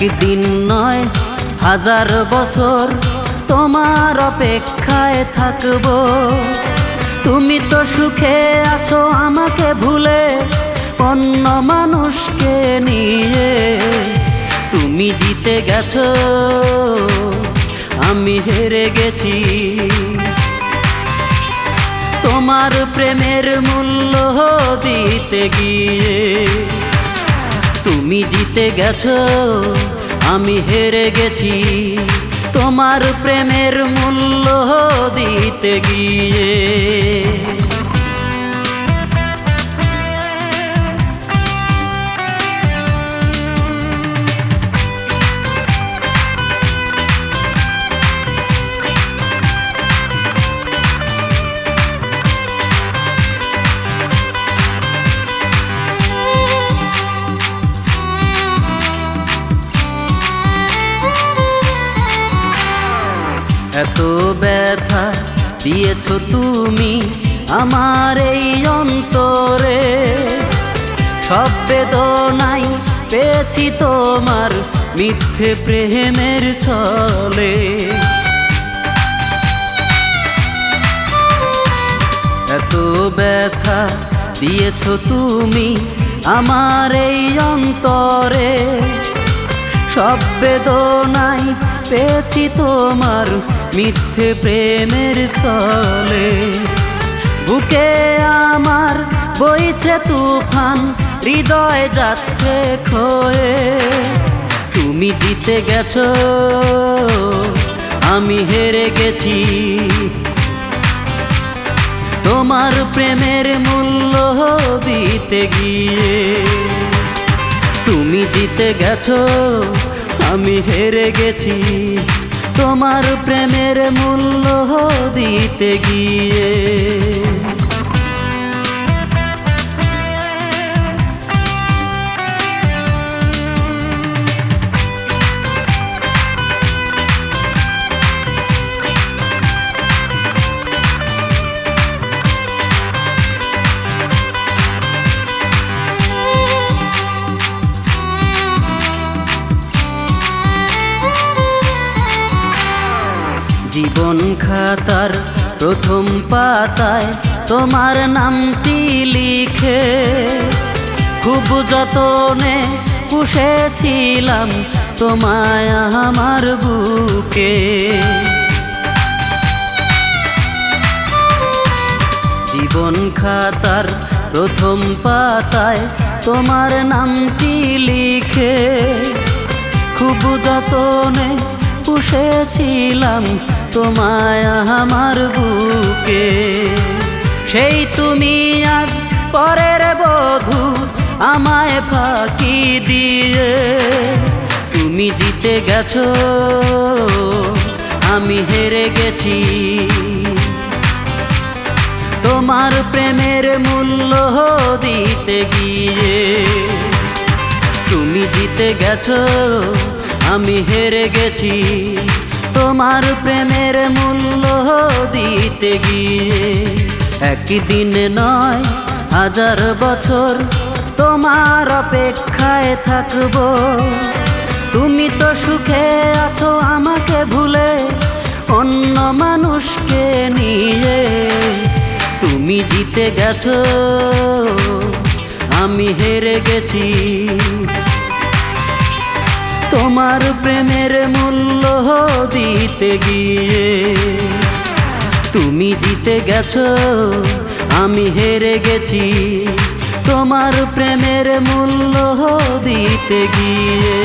একদিন নয় হাজার বছর তোমার অপেক্ষায় থাকবো। তুমি তো সুখে আছো আমাকে ভুলে অন্য মানুষকে নিয়ে। তুমি জিতে গেছো আমি হেরে গেছি, তোমার প্রেমের মূল্য দিতে গিয়ে। তুমি জিতে গেছো আমি হেরে গেছি, তোমার প্রেমের মূল্য দিতে গিয়ে। এত ব্যথা দিয়েছো তুমি আমার এই অন্তরে, সব বেদনাই পেয়েছি তোমার মিথ্যে প্রেমের ছলে। এত ব্যথা দিয়েছো তুমি আমার এই অন্তরে, সব বেদনাই পেয়েছি তোমার মিথ্যে প্রেমের ছলে। বুকে আমার বইছে তুফান, হৃদয় যাচ্ছে ক্ষয়ে। তুমি জিতে গেছো আমি হেরে গেছি, তোমার প্রেমের মূল্য দিতে গিয়ে। তুমি জিতে গেছো আমি হেরে গেছি, তোমার প্রেমের মূল্য দিতে গিয়ে। জীবন খাতার প্রথম পাতায় তোমার নামটি লিখে খুব যতনে পুষেছিলাম তোমায় আমার বুকে। জীবন খাতার প্রথম পাতায় তোমার নামটি লিখে খুব যতনে পুষেছিলাম তোমায় আমার বুকে। সেই তুমি আজ পরের বধূ আমায় ফাঁকি দিয়ে। তুমি জিতে গেছো আমি হেরে গেছি, তোমার প্রেমের মূল্য দিতে গিয়ে। তুমি জিতে গেছো আমি হেরে গেছি, তোমার প্রেমের মূল্য দিতে গিয়ে। একদিন নয় হাজার বছর তোমার অপেক্ষায় থাকবো। তুমি তো সুখে আছো আমাকে ভুলে অন্য মানুষকে নিয়ে। তুমি জিতে গেছো আমি হেরে গেছি, তোমার প্রেমের মূল্য দিতে গিয়ে। তুমি জিতে গেছো আমি হেরে গেছি, তোমার প্রেমের মূল্য দিতে গিয়ে।